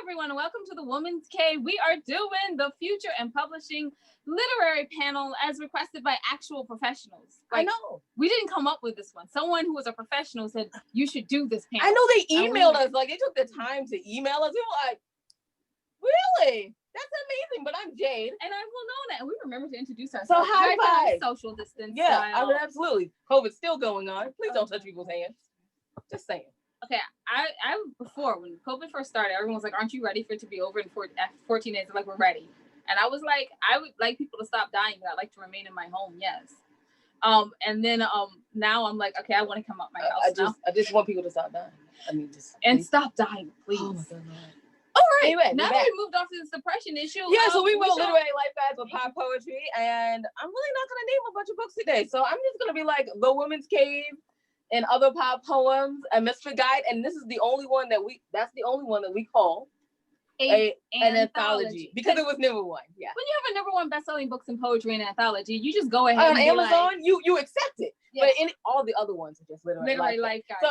everyone, and welcome to the Woman's Cave. We are doing the Future and Publishing Literary Panel as requested by actual professionals. I know. We didn't come up with this one. Someone who was a professional said, you should do this panel. I know they emailed us, like they took the time to email us. We were like, really? That's amazing, but I'm Jade. And I'm Winona, and we remember to introduce ourselves. So high five. Social distance Yeah, style. I mean, absolutely. COVID's still going on. Please don't touch people's hands. Just saying. Okay, I before, when COVID first started, everyone was like, aren't you ready for it to be over in 14 days? Like, we're ready. And I was like, I would like people to stop dying, but I'd like to remain in my home, yes. And then now I'm like, okay, I want to come up my house I just want people to stop dying. I mean, stop dying, please. Oh my God. All right, anyway, now that we moved off to the suppression issue. Yeah, so we wrote literary life guides with pop poetry, and I'm really not going to name a bunch of books today. So I'm just going to be like The Woman's Cave and Other Pop Poems, a Misfit Guide, and this is the only one that we call an anthology because it was number one. Yeah. When you have a number one best-selling books in poetry and anthology, you just go ahead on and Amazon. You accept it, yes. But all the other ones are just literary life guides. So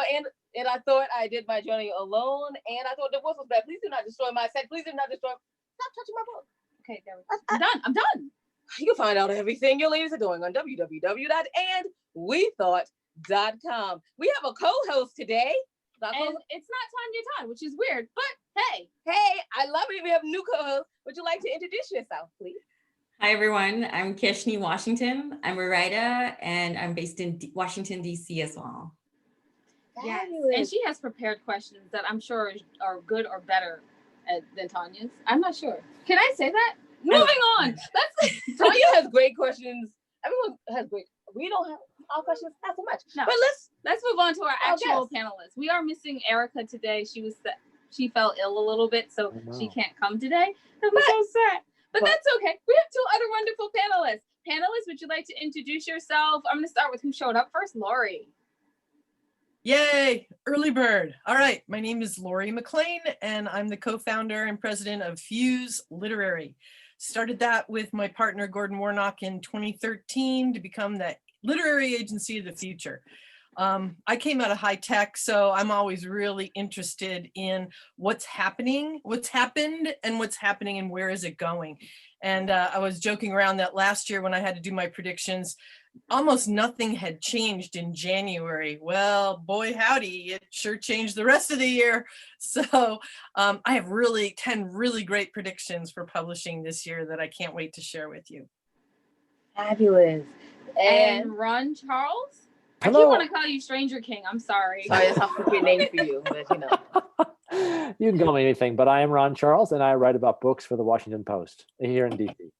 and I thought I did my journey alone, and I thought the voice was bad. Please do not destroy my set. Please do not destroy. Stop touching my book. Okay, there we go. I'm done. I'm done. You can find out everything your ladies are doing on www.andwethought.com. We have a co-host today. And it's not Tanya Todd, which is weird, but hey, I love it. We have a new co-host. Would you like to introduce yourself, please? Hi, everyone. I'm Kishni Washington. I'm a writer, and I'm based in Washington, D.C. as well. Yes, and she has prepared questions that I'm sure are good or better than Tanya's. I'm not sure. Can I say that? Moving on. Tanya has great questions. Everyone has great. We don't have all questions, not so much. No. But let's move on to our actual panelists. We are missing Erica today. She fell ill a little bit, so she can't come today. I'm so sad. But that's okay. We have two other wonderful panelists. Panelists, would you like to introduce yourself? I'm going to start with who showed up first. Laurie. Yay, early bird. All right, my name is Laurie McLean, and I'm the co-founder and president of Fuse Literary. Started that with my partner, Gordon Warnock, in 2013 to become the literary agency of the future. I came out of high tech, so I'm always really interested in what's happened, and what's happening, and where is it going. And I was joking around that last year when I had to do my predictions, almost nothing had changed in January. Well, boy, howdy, it sure changed the rest of the year. So I have 10 really great predictions for publishing this year that I can't wait to share with you. Fabulous. And Ron Charles? Hello. I keep want to call you Stranger King. I'm sorry. Sorry, that's a stupid name for you, but you know. You can call me anything, but I am Ron Charles, and I write about books for the Washington Post here in DC.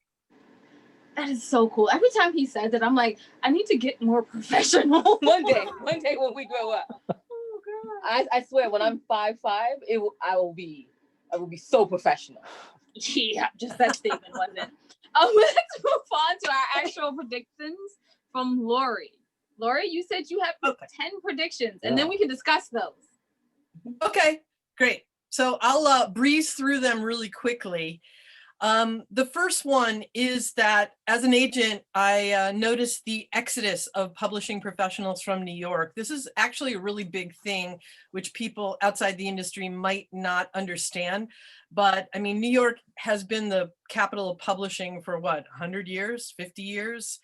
That is so cool. Every time he says it, I'm like, I need to get more professional. One day when we grow up. Oh God. I swear, when I'm 5'5", I will be so professional. Yeah, just that statement, wasn't it? Let's move on to our actual predictions from Laurie. Laurie, you said you have 10 predictions, and then we can discuss those. Okay, great. So I'll breeze through them really quickly. The first one is that as an agent, I noticed the exodus of publishing professionals from New York. This is actually a really big thing, which people outside the industry might not understand. But I mean, New York has been the capital of publishing for what, 100 years, 50 years?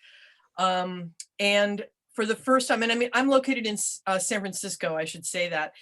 And for the first time, and I mean, I'm located in San Francisco, I should say that.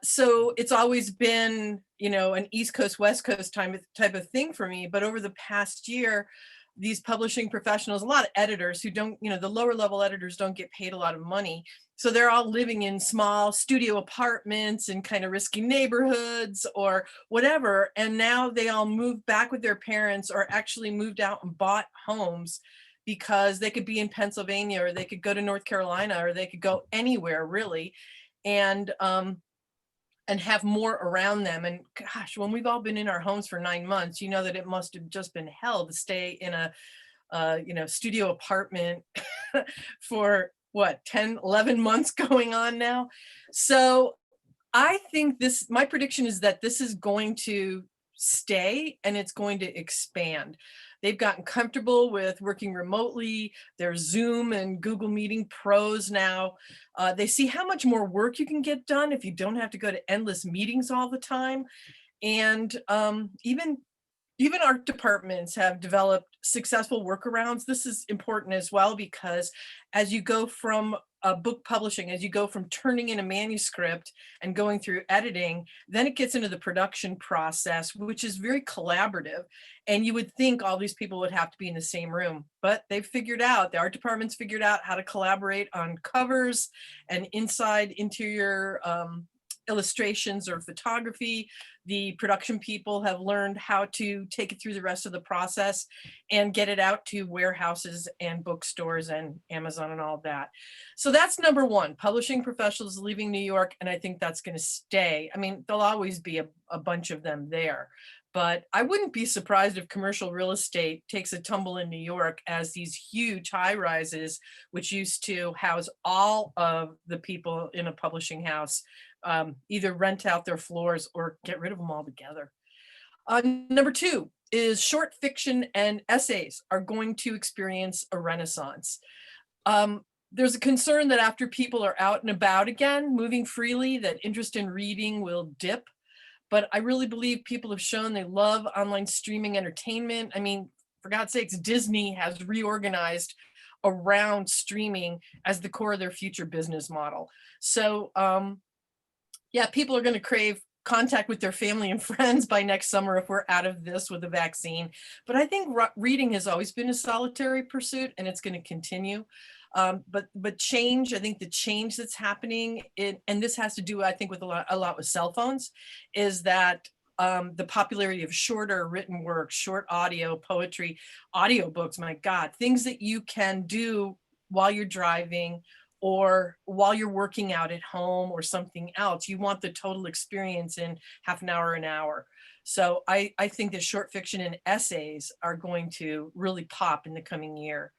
So it's always been, an East Coast, West Coast type of thing for me. But over the past year, these publishing professionals, a lot of editors who don't, the lower level editors don't get paid a lot of money. So they're all living in small studio apartments in kind of risky neighborhoods or whatever. And now they all moved back with their parents or actually moved out and bought homes because they could be in Pennsylvania or they could go to North Carolina or they could go anywhere really. And have more around them. And gosh, when we've all been in our homes for 9 months, you know that it must have just been hell to stay in a, studio apartment for what, 10, 11 months going on now. So I think my prediction is that this is going to stay and it's going to expand. They've gotten comfortable with working remotely. There's Zoom and Google Meeting pros now. They see how much more work you can get done if you don't have to go to endless meetings all the time. And even art departments have developed successful workarounds. This is important as well, because as you go from book publishing, as you go from turning in a manuscript and going through editing, then it gets into the production process, which is very collaborative. And you would think all these people would have to be in the same room, but they've figured out, the art department's figured out how to collaborate on covers and interior illustrations or photography. The production people have learned how to take it through the rest of the process and get it out to warehouses and bookstores and Amazon and all that. So that's number one, publishing professionals leaving New York. And I think that's going to stay. I mean, there'll always be a bunch of them there, but I wouldn't be surprised if commercial real estate takes a tumble in New York, as these huge high rises, which used to house all of the people in a publishing house, either rent out their floors or get rid of them altogether. Number two is short fiction and essays are going to experience a renaissance. There's a concern that after people are out and about again, moving freely, that interest in reading will dip. But I really believe people have shown they love online streaming entertainment. I mean, for God's sakes, Disney has reorganized around streaming as the core of their future business model. So yeah, people are going to crave contact with their family and friends by next summer if we're out of this with a vaccine. But I think reading has always been a solitary pursuit, and it's going to continue. But change, I think the change that's happening, and this has to do, I think, with a lot with cell phones, is that the popularity of shorter written work, short audio, poetry, audiobooks, my God, things that you can do while you're driving or while you're working out at home or something else. You want the total experience in half an hour, an hour. So I think that short fiction and essays are going to really pop in the coming year.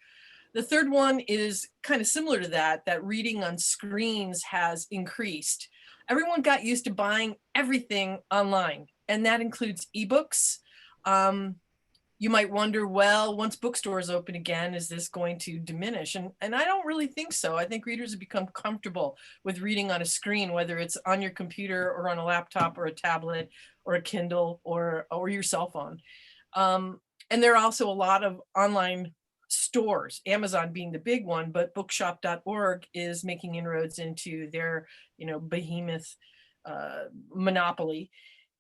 The third one is kind of similar to that reading on screens has increased. Everyone got used to buying everything online, and that includes ebooks. You might wonder, well, once bookstores open again, is this going to diminish? And I don't really think so. I think readers have become comfortable with reading on a screen, whether it's on your computer or on a laptop or a tablet or a Kindle or your cell phone. And there are also a lot of online stores, Amazon being the big one, but bookshop.org is making inroads into their, behemoth monopoly.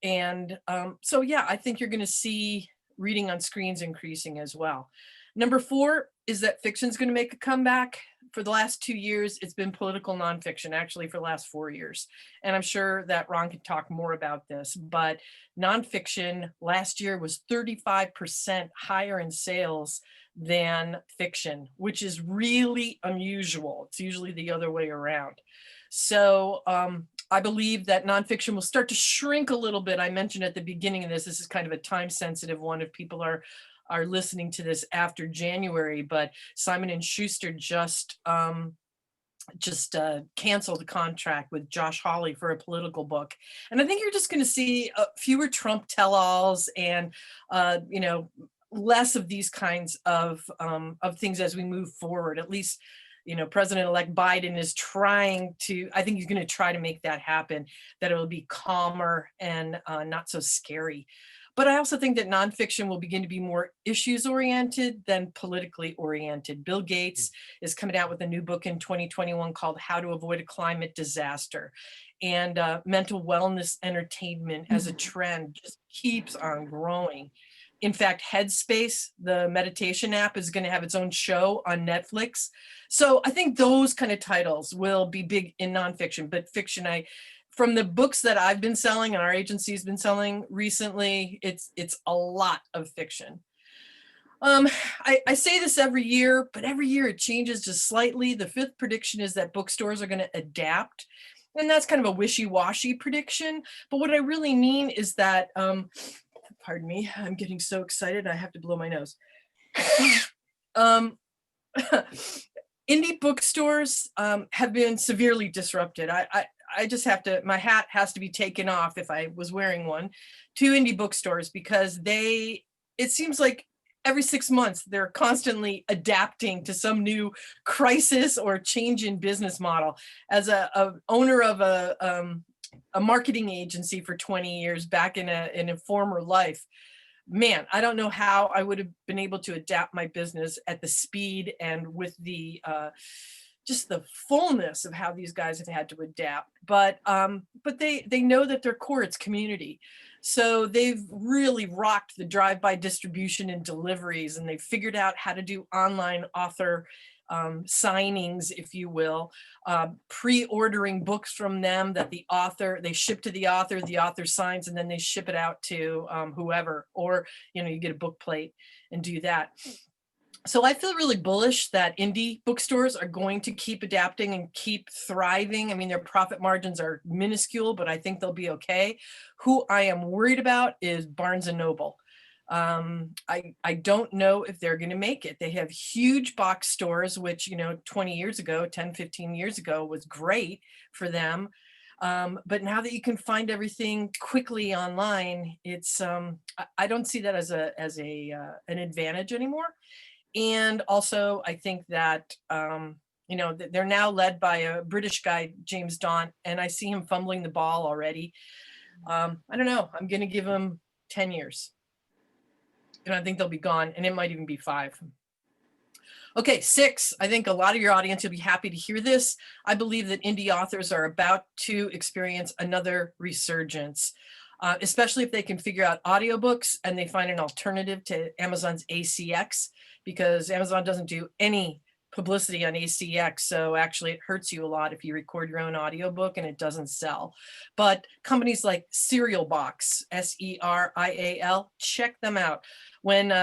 And so, yeah, I think you're going to see reading on screens increasing as well. Number 4 is that fiction's going to make a comeback. For the last 2 years, it's been political nonfiction, actually for the last 4 years. And I'm sure that Ron can talk more about this, but nonfiction last year was 35% higher in sales than fiction, which is really unusual. It's usually the other way around. So I believe that nonfiction will start to shrink a little bit. I mentioned at the beginning of this is kind of a time sensitive one if people are listening to this after January, but Simon & Schuster just canceled a contract with Josh Hawley for a political book. And I think you're just going to see fewer Trump tell-alls and, less of these kinds of things as we move forward. At least, President-elect Biden is trying to, I think he's going to try to make that happen, that it will be calmer and not so scary. But I also think that nonfiction will begin to be more issues oriented than politically oriented. Bill Gates is coming out with a new book in 2021 called How to Avoid a Climate Disaster. And mental wellness entertainment as a trend just keeps on growing. In fact, Headspace, the meditation app, is going to have its own show on Netflix. So I think those kind of titles will be big in nonfiction, but fiction, from the books that I've been selling and our agency's been selling recently, it's a lot of fiction. I say this every year, but every year it changes just slightly. The 5th prediction is that bookstores are going to adapt. And that's kind of a wishy-washy prediction. But what I really mean is that, pardon me, I'm getting so excited, I have to blow my nose. Indie bookstores have been severely disrupted. I just have to, my hat has to be taken off if I was wearing one, to indie bookstores, because it seems like every 6 months they're constantly adapting to some new crisis or change in business model. As a owner of a a marketing agency for 20 years back in a former life. Man, I don't know how I would have been able to adapt my business at the speed and with the just the fullness of how these guys have had to adapt. But they know that their core, it's community. So they've really rocked the drive-by distribution and deliveries, and they've figured out how to do online author signings, if you will, pre-ordering books from them that they ship to the author signs, and then they ship it out to whoever, or, you get a book plate and do that. So I feel really bullish that indie bookstores are going to keep adapting and keep thriving. I mean, their profit margins are minuscule, but I think they'll be okay. Who I am worried about is Barnes and Noble. I don't know if they're going to make it. They have huge box stores, which, 20 years ago, 10, 15 years ago was great for them. But now that you can find everything quickly online, it's I don't see that as an advantage anymore. And also, I think that, they're now led by a British guy, James Daunt, and I see him fumbling the ball already. I don't know. I'm going to give him 10 years. And I think they'll be gone, and it might even be 5. Okay, 6. I think a lot of your audience will be happy to hear this. I believe that indie authors are about to experience another resurgence, especially if they can figure out audiobooks and they find an alternative to Amazon's ACX, because Amazon doesn't do any publicity on ACX. So actually it hurts you a lot if you record your own audiobook and it doesn't sell. But companies like Serial Box, SERIAL, check them out. When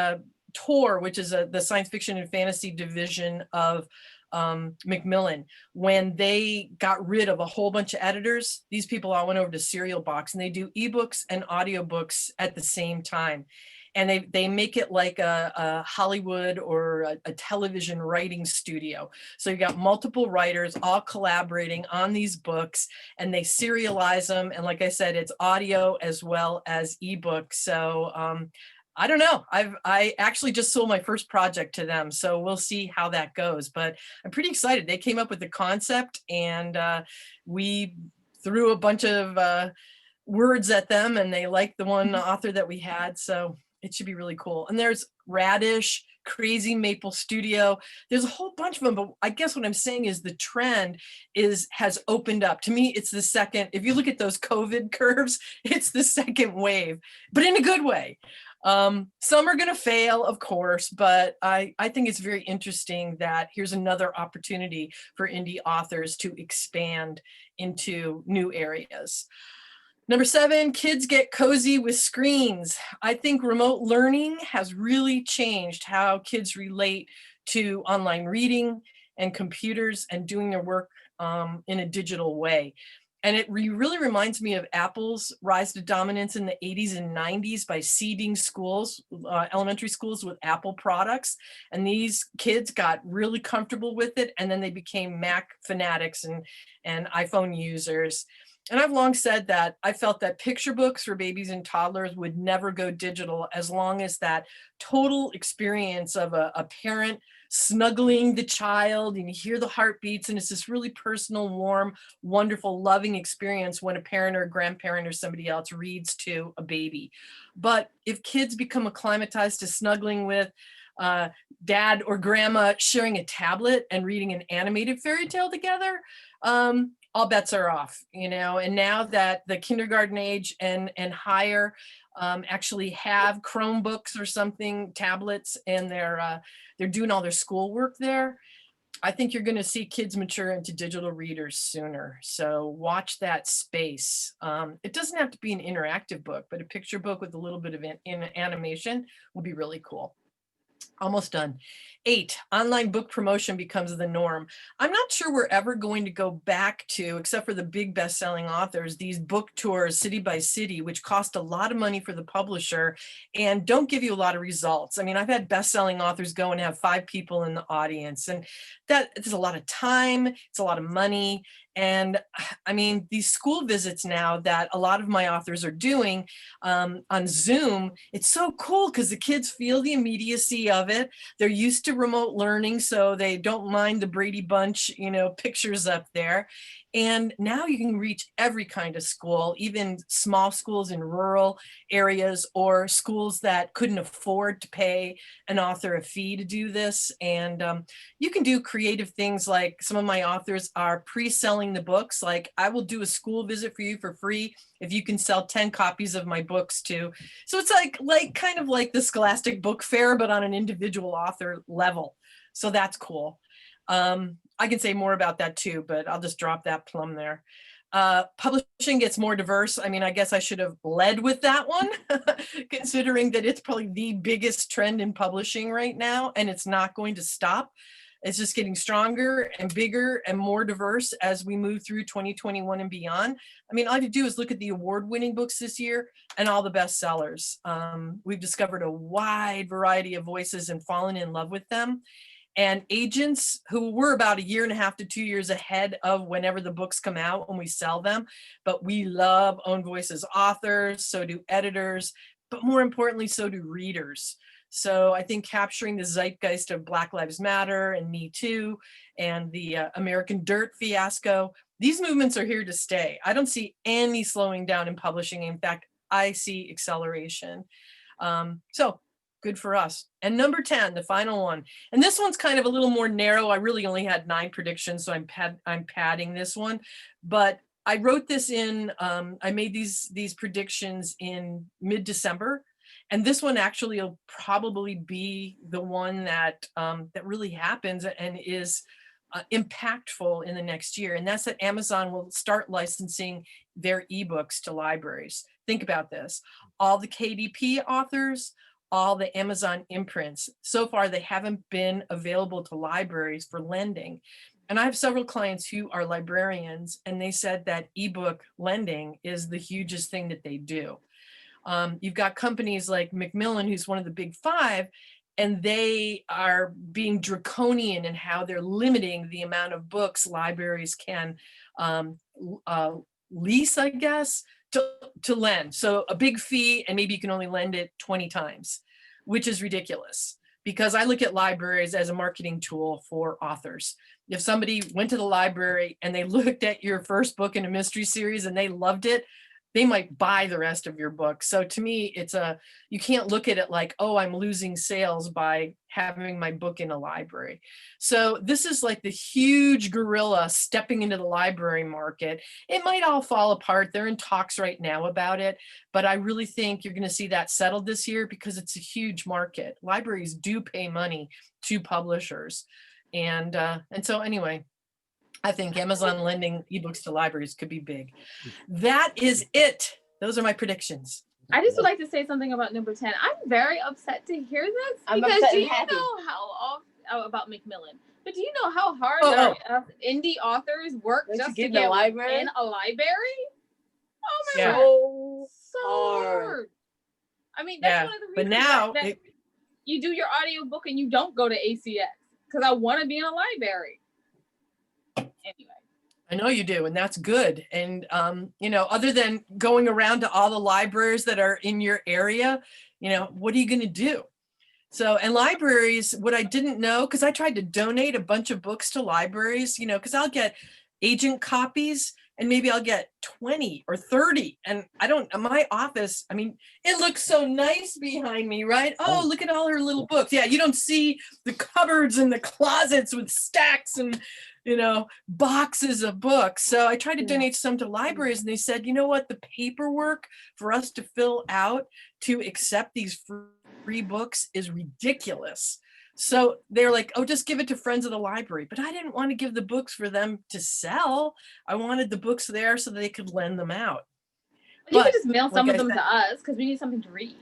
Tor, which is the science fiction and fantasy division of Macmillan, when they got rid of a whole bunch of editors, these people all went over to Serial Box, and they do ebooks and audiobooks at the same time. And they make it like a Hollywood or a television writing studio. So you've got multiple writers all collaborating on these books, and they serialize them. And like I said, it's audio as well as ebook. So I don't know. I actually just sold my first project to them, so we'll see how that goes. But I'm pretty excited. They came up with the concept, and we threw a bunch of words at them, and they liked the one author that we had. So it should be really cool. And there's Radish, Crazy Maple Studio. There's a whole bunch of them, but I guess what I'm saying is the trend has opened up. To me, it's the second. If you look at those COVID curves, it's the second wave, but in a good way. Some are going to fail, of course, but I think it's very interesting that here's another opportunity for indie authors to expand into new areas. Number 7, kids get cozy with screens. I think remote learning has really changed how kids relate to online reading and computers and doing their work in a digital way. And it really reminds me of Apple's rise to dominance in the 80s and 90s by seeding schools, elementary schools, with Apple products. And these kids got really comfortable with it. And then they became Mac fanatics and iPhone users. And I've long said that I felt that picture books for babies and toddlers would never go digital as long as that total experience of a parent snuggling the child, and you hear the heartbeats, and it's this really personal, warm, wonderful, loving experience when a parent or a grandparent or somebody else reads to a baby. But if kids become acclimatized to snuggling with dad or grandma sharing a tablet and reading an animated fairy tale together, all bets are off, and now that the kindergarten age and higher actually have Chromebooks or something, tablets, and they're doing all their schoolwork there, I think you're going to see kids mature into digital readers sooner. So watch that space. It doesn't have to be an interactive book, but a picture book with a little bit of animation would be really cool. Almost done. 8, online book promotion becomes the norm. I'm not sure we're ever going to go back to, except for the big best-selling authors, these book tours city by city, which cost a lot of money for the publisher and don't give you a lot of results. I mean, I've had best-selling authors go and have 5 people in the audience, and it's a lot of time, it's a lot of money. And I mean, these school visits now that a lot of my authors are doing on Zoom, it's so cool because the kids feel the immediacy of it. They're used to remote learning, so they don't mind the Brady Bunch, pictures up there. And now you can reach every kind of school, even small schools in rural areas or schools that couldn't afford to pay an author a fee to do this. And you can do creative things like some of my authors are pre-selling the books. Like I will do a school visit for you for free if you can sell 10 copies of my books too. So it's like kind of like the Scholastic Book Fair, but on an individual author level. So that's cool. I can say more about that too, but I'll just drop that plum there. Publishing gets more diverse. I mean, I guess I should have led with that one, considering that it's probably the biggest trend in publishing right now, and it's not going to stop. It's just getting stronger and bigger and more diverse as we move through 2021 and beyond. I mean, all you do is look at the award-winning books this year and all the bestsellers. We've discovered a wide variety of voices and fallen in love with them. And agents who were about 1.5 to 2 years ahead of whenever the books come out when we sell them, but we love own voices authors, so do editors, but more importantly, so do readers. So I think capturing the zeitgeist of Black Lives Matter and Me Too and the American Dirt fiasco, these movements are here to stay. I don't see any slowing down in publishing. In fact, I see acceleration. So good for us. And number 10, the final one. And this one's kind of a little more narrow. I really only had 9 predictions, so I'm padding this one. But I wrote this in, I made these predictions in mid-December. And this one actually will probably be the one that really happens and is impactful in the next year. And that's that Amazon will start licensing their ebooks to libraries. Think about this. All the KDP authors, all the Amazon imprints, so far they haven't been available to libraries for lending. And I have several clients who are librarians, and they said that ebook lending is the hugest thing that they do. You've got companies like Macmillan, who's one of the big 5, and they are being draconian in how they're limiting the amount of books libraries can lease, I guess, to lend. So a big fee, and maybe you can only lend it 20 times, which is ridiculous. Because I look at libraries as a marketing tool for authors. If somebody went to the library and they looked at your first book in a mystery series and they loved it, they might buy the rest of your book. So to me, you can't look at it like, oh, I'm losing sales by having my book in a library. So this is like the huge gorilla stepping into the library market. It might all fall apart. They're in talks right now about it, but I really think you're going to see that settled this year because it's a huge market. Libraries do pay money to publishers. And so anyway, I think Amazon lending ebooks to libraries could be big. That is it. Those are my predictions. I just would like to say something about number 10. I'm very upset to hear this because do you know about Macmillan? But do you know how hard indie authors work just to get in a library? Oh my God, so hard. I mean, that's one of the reasons that you do your audiobook and you don't go to ACX because I want to be in a library. Anyway, I know you do, and that's good. And other than going around to all the libraries that are in your area, what are you going to do? So, and libraries, what I didn't know, because I tried to donate a bunch of books to libraries, because I'll get agent copies and maybe I'll get 20 or 30. And my office, I mean, it looks so nice behind me, right? Oh, look at all her little books. Yeah, you don't see the cupboards and the closets with stacks and boxes of books. So I tried to donate some to libraries, and they said, you know what, the paperwork for us to fill out to accept these free books is ridiculous. So they're like, oh, just give it to friends of the library. But I didn't want to give the books for them to sell. I wanted the books there so they could lend them out. You could just mail some of them to us because we need something to read.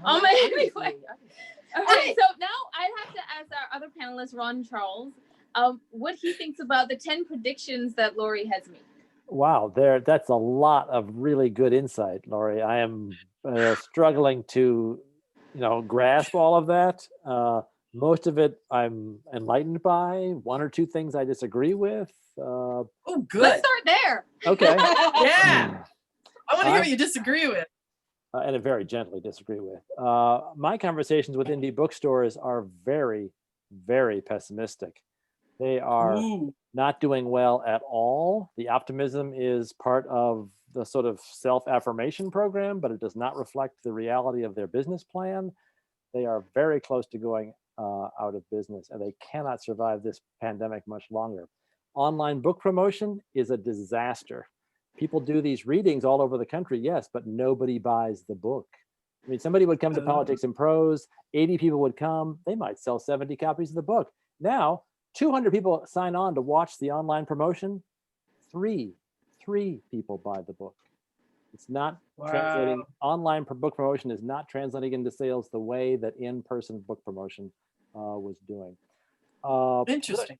Anyway. Okay, so now I have to ask our other panelist, Ron Charles, what he thinks about the 10 predictions that Laurie has made. Wow, that's a lot of really good insight, Laurie. I am struggling to, grasp all of that. Most of it I'm enlightened by. 1 or 2 things I disagree with. Oh, good. Let's start there. Okay. Yeah. I want to hear what you disagree with. And I very gently disagree with. My conversations with indie bookstores are very, very pessimistic. They are Ooh. not doing well at all. The optimism is part of the sort of self-affirmation program, but it does not reflect the reality of their business plan. They are very close to going out of business, and they cannot survive this pandemic much longer. Online book promotion is a disaster. People do these readings all over the country, yes, but nobody buys the book. I mean, somebody would come to Politics and Prose, 80 people would come, they might sell 70 copies of the book. Now, 200 people sign on to watch the online promotion, three people buy the book. It's not translating, online book promotion is not translating into sales the way that in-person book promotion was doing. Interesting.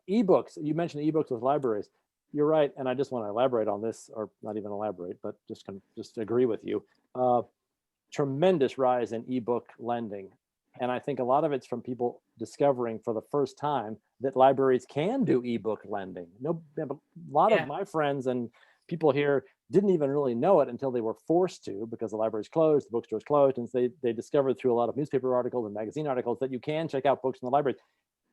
Ebooks, you mentioned ebooks with libraries. You're right, and I just want to elaborate on this, or not even elaborate, but just agree with you. Tremendous rise in ebook lending. And I think a lot of it's from people discovering for the first time that libraries can do ebook lending. A lot of my friends and people here didn't even really know it until they were forced to, because the library's closed, the bookstore's closed, and they discovered through a lot of newspaper articles and magazine articles that you can check out books in the library.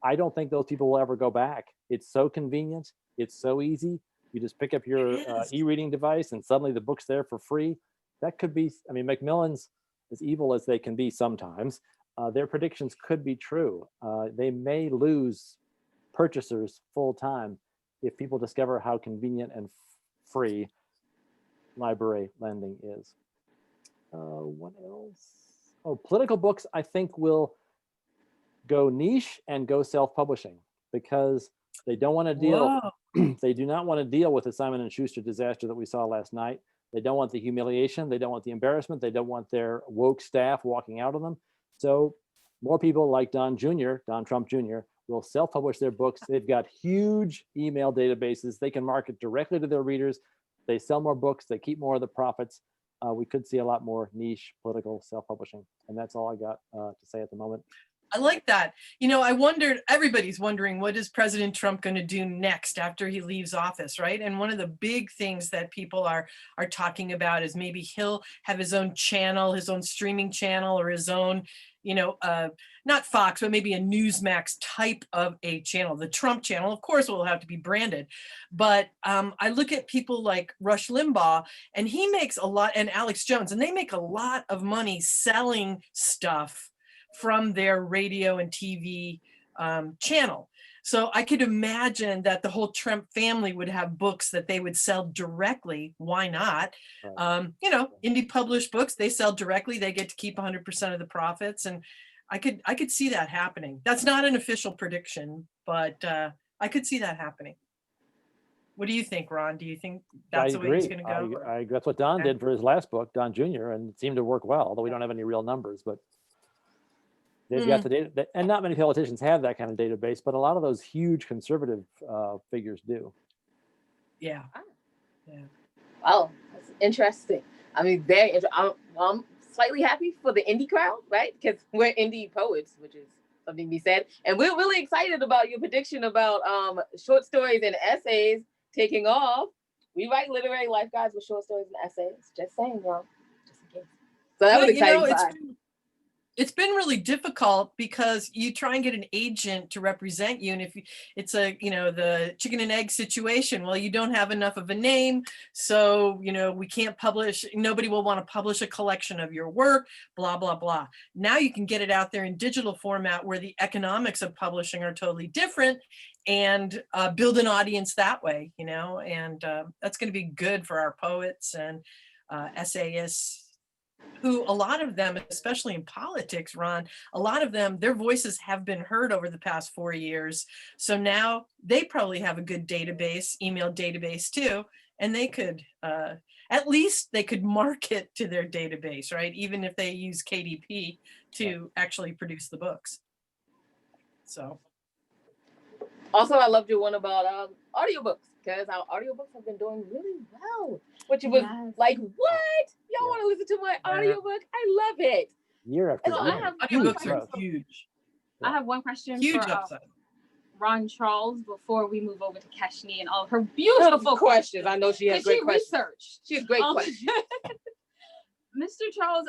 I don't think those people will ever go back. It's so convenient. It's so easy. You just pick up your e-reading device and suddenly the book's there for free. That could be, I mean, Macmillan's, as evil as they can be sometimes, their predictions could be true. They may lose purchasers full time if people discover how convenient and free library lending is. What else? Oh, political books, I think, will go niche and go self-publishing because they don't want to deal. They do not want to deal with the Simon & Schuster disaster that we saw last night. They don't want the humiliation. They don't want the embarrassment. They don't want their woke staff walking out on them. So more people like Don Trump Jr., will self-publish their books. They've got huge email databases. They can market directly to their readers. They sell more books. They keep more of the profits. We could see a lot more niche political self-publishing. And that's all I got to say at the moment. I like that. You know, I wondered, everybody's wondering, what is President Trump going to do next after he leaves office, right? And one of the big things that people are talking about is maybe he'll have his own channel, his own streaming channel, or his own, you know, not Fox, but maybe a Newsmax type of a channel. The Trump channel, of course, will have to be branded. But I look at people like Rush Limbaugh, and he makes a lot, and Alex Jones, and they make a lot of money selling stuff from their radio and TV channel. So I could imagine that the whole Trump family would have books that they would sell directly. Why not? You know, indie published books, they sell directly. They get to keep 100% of the profits. And I could see that happening. That's not an official prediction, but I could see that happening. What do you think, Ron? Do you think that's the way he's going to go? I that's what Don did for his last book, Don Jr., and it seemed to work well, although we don't have any real numbers, but they've got the data, and not many politicians have that kind of database, but a lot of those huge conservative figures do. Yeah. Oh, that's interesting. I mean, very interesting. I'm slightly happy for the indie crowd, right? Because we're indie poets, which is something to be said. And we're really excited about your prediction about short stories and essays taking off. We write literary life guides with short stories and essays. Just saying, bro. Just in case. So that was exciting. It's been really difficult because you try and get an agent to represent you. And if it's the chicken and egg situation, well, you don't have enough of a name. So, we can't publish, nobody will want to publish a collection of your work, blah, blah, blah. Now you can get it out there in digital format where the economics of publishing are totally different and build an audience that way, and that's going to be good for our poets and essayists, who a lot of them, especially in politics, Ron, a lot of them, their voices have been heard over the past 4 years. So now they probably have a good database, email database too, and they could, at least they could market to their database, right? Even if they use KDP to actually produce the books. So. Also, I loved your one about audiobooks, because our audiobooks have been doing really well. Which was like, what? Y'all want to listen to my audiobook? I love it. Year after year. I have audiobooks are huge. I have one question Huge for upside. Ron Charles before we move over to Keshni and all of her beautiful questions. I know she has great questions. Research. She has great questions. Mr. Charles,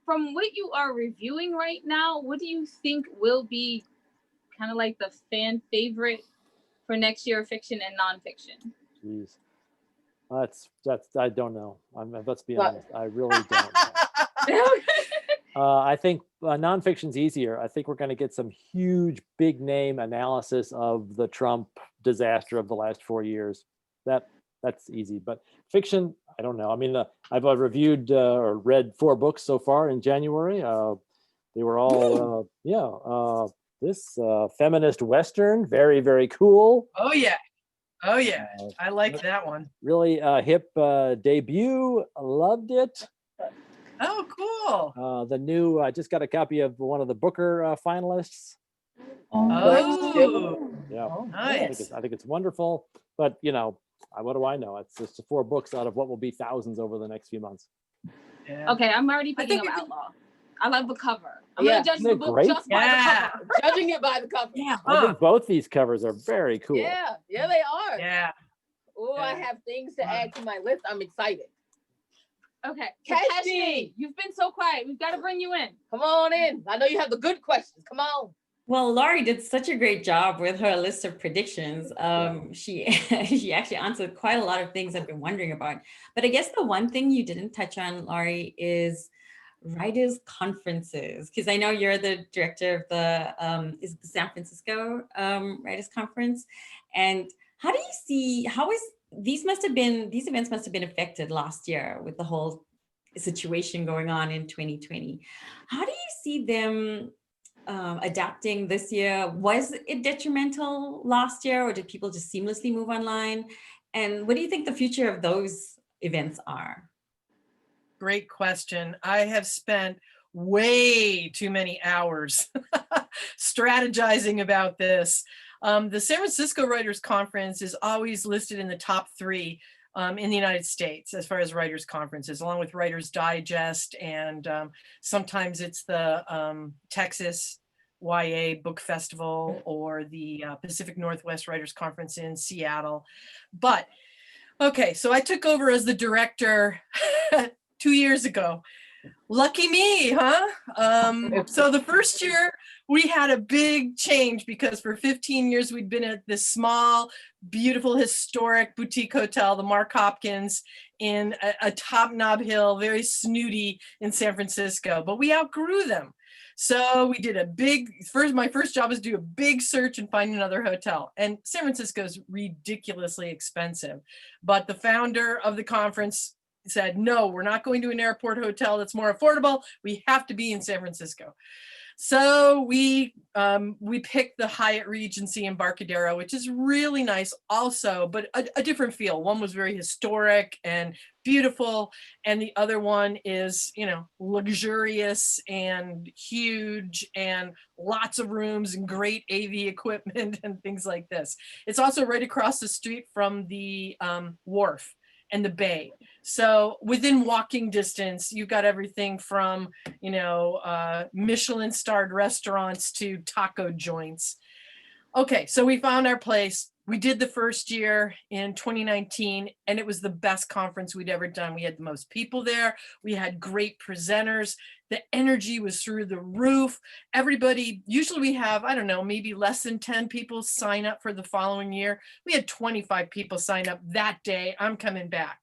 from what you are reviewing right now, what do you think will be kind of like the fan favorite for next year of fiction and nonfiction? Jeez. That's I don't know. Let's be honest. I really don't know. I think nonfiction's easier. I think we're going to get some huge, big name analysis of the Trump disaster of the last 4 years. That's easy. But fiction, I don't know. I mean, I've reviewed or read 4 books so far in January. They were all, this feminist Western, very, very cool. Oh yeah. Oh yeah. I like that one. Really hip debut. Loved it. Oh, cool. The new, I just got a copy of one of the Booker finalists. Oh, Yeah, nice. I think it's wonderful. But what do I know? It's just 4 books out of what will be thousands over the next few months. Yeah. Okay, I'm already picking up Outlaw. I love the cover. I'm gonna judge the book great? just by the cover. Judging it by the cover. Yeah. I think both these covers are very cool. Yeah, they are. Yeah. Oh, I have things to add to my list. I'm excited. Okay, Kashni, Kashni, you've been so quiet. We've got to bring you in. come on in. I know you have the good questions. Come on. Well, Laurie did such a great job with her list of predictions. She she actually answered quite a lot of things I've been wondering about. But I guess the one thing you didn't touch on, Laurie, is writers' conferences. Because I know you're the director of the San Francisco Writers' Conference. And how do you see, these events must have been affected last year with the whole situation going on in 2020. How do you see them adapting this year? Was it detrimental last year, or did people just seamlessly move online? And what do you think the future of those events are? Great question. I have spent way too many hours strategizing about this. The San Francisco Writers Conference is always listed in the top 3 in the United States as far as writers' conferences, along with Writers Digest, and sometimes it's the Texas YA Book Festival or the Pacific Northwest Writers Conference in Seattle. But okay, so I took over as the director 2 years ago. Lucky me, huh? So the first year we had a big change because for 15 years we'd been at this small, beautiful, historic boutique hotel, the Mark Hopkins, in a top Nob Hill, very snooty in San Francisco, but we outgrew them. So we did my first job was to do a big search and find another hotel. And San Francisco is ridiculously expensive. But the founder of the conference said, no, we're not going to an airport hotel that's more affordable. We have to be in San Francisco. So we picked the Hyatt Regency Embarcadero, which is really nice also, but a different feel. One was very historic and beautiful, and the other one is, luxurious and huge and lots of rooms and great AV equipment and things like this. It's also right across the street from the wharf and the bay. So within walking distance, you've got everything from, Michelin starred restaurants to taco joints. Okay, so we found our place. We did the first year in 2019, and it was the best conference we'd ever done. We had the most people there. We had great presenters. The energy was through the roof. Everybody, usually we have, I don't know, maybe less than 10 people sign up for the following year. We had 25 people sign up that day. I'm coming back.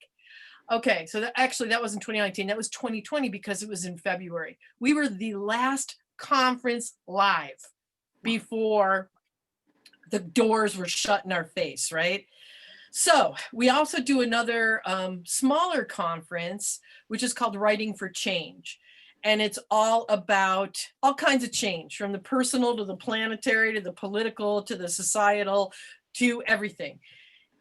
Okay, so that wasn't 2019. That was 2020 because it was in February. We were the last conference live before the doors were shut in our face, right? So we also do another smaller conference, which is called Writing for Change. And it's all about all kinds of change, from the personal to the planetary to the political to the societal to everything.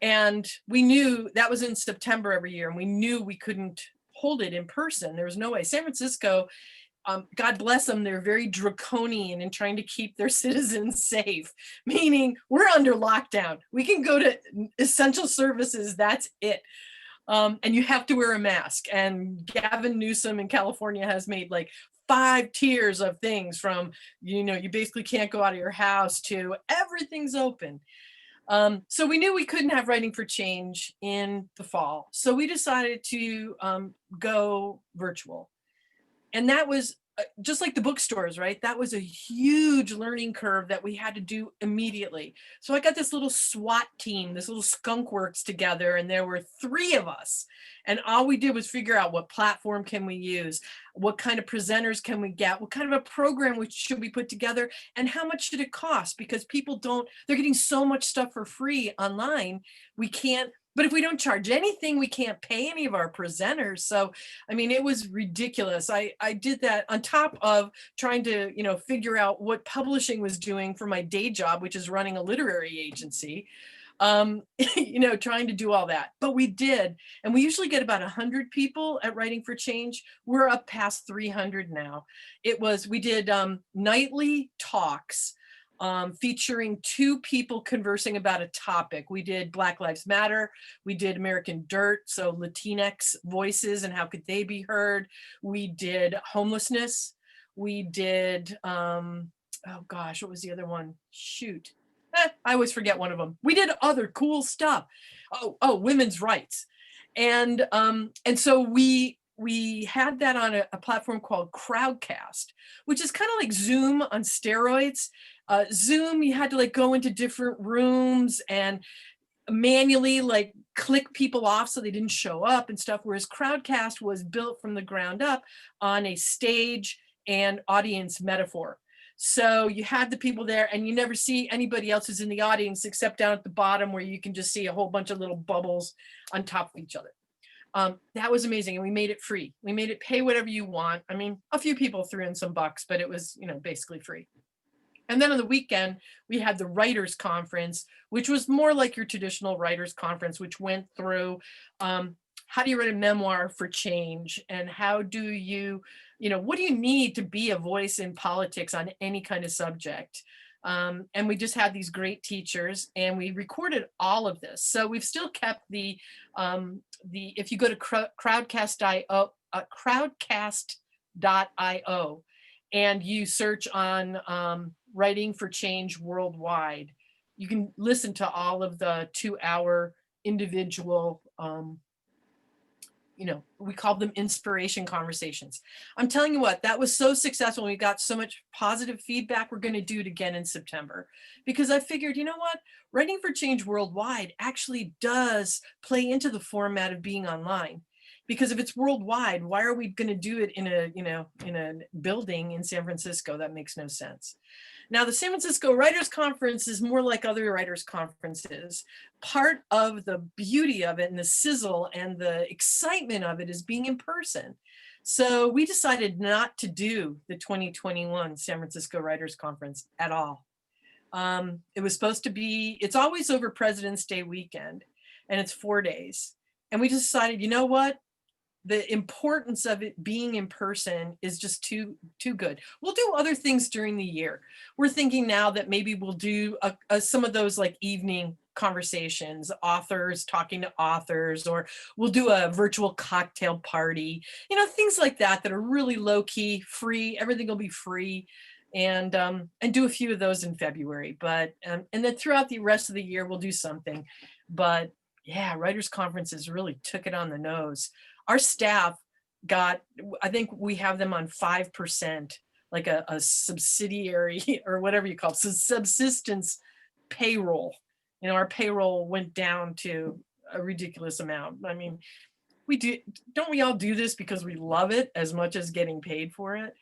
And we knew that was in September every year, and we knew we couldn't hold it in person. There was no way. San Francisco, God bless them, they're very draconian in trying to keep their citizens safe, meaning we're under lockdown. We can go to essential services, that's it. And you have to wear a mask. And Gavin Newsom in California has made like 5 tiers of things from, you basically can't go out of your house to everything's open. So we knew we couldn't have Writing for Change in the fall. So we decided to go virtual. And that was just like the bookstores, right? That was a huge learning curve that we had to do immediately. So I got this little SWAT team, this little skunk works together, and there were 3 of us. And all we did was figure out what platform can we use, what kind of presenters can we get, what kind of a program should we put together, and how much should it cost? Because people they're getting so much stuff for free online. We can't, but if we don't charge anything, we can't pay any of our presenters. So, I mean, it was ridiculous. I did that on top of trying to, figure out what publishing was doing for my day job, which is running a literary agency. Trying to do all that, but we did. And we usually get about 100 people at Writing for Change. We're up past 300 now. We did nightly talks featuring 2 people conversing about a topic. We did Black Lives Matter. We did American Dirt, so Latinx voices and how could they be heard. We did homelessness. We did, oh gosh, what was the other one? Shoot. I always forget one of them. We did other cool stuff. Oh, women's rights. And so we had that on a platform called Crowdcast, which is kind of like Zoom on steroids. Zoom, you had to go into different rooms and manually click people off so they didn't show up and stuff. Whereas Crowdcast was built from the ground up on a stage and audience metaphor. So you had the people there and you never see anybody else who's in the audience except down at the bottom where you can just see a whole bunch of little bubbles on top of each other. That was amazing. And we made it free. We made it pay whatever you want. I mean, a few people threw in some bucks, but it was, basically free. And then on the weekend, we had the Writers Conference, which was more like your traditional Writers Conference, which went through how do you write a memoir for change? And how do you, what do you need to be a voice in politics on any kind of subject? And we just had these great teachers and we recorded all of this. So we've still kept if you go to crowdcast.io and you search on Writing for Change Worldwide, you can listen to all of the 2-hour individual, we called them inspiration conversations. I'm telling you what, that was so successful. We got so much positive feedback. We're going to do it again in September because I figured, Writing for Change Worldwide actually does play into the format of being online. Because if it's worldwide, why are we going to do it in a building in San Francisco? That makes no sense. Now, the San Francisco Writers Conference is more like other writers' conferences. Part of the beauty of it and the sizzle and the excitement of it is being in person. So we decided not to do the 2021 San Francisco Writers Conference at all. It was supposed to be, it's always over President's Day weekend, and it's 4 days. And we decided, you know what? The importance of it being in person is just too good. We'll do other things during the year. We're thinking now that maybe we'll do some of those evening conversations, authors talking to authors, or we'll do a virtual cocktail party, things like that are really low key, free. Everything will be free, and do a few of those in February. But and then throughout the rest of the year, we'll do something. But yeah, Writers Conferences really took it on the nose. Our staff got, I think we have them on 5%, like a subsidiary or whatever you call it, subsistence payroll. Our payroll went down to a ridiculous amount. I mean, don't we all do this because we love it as much as getting paid for it?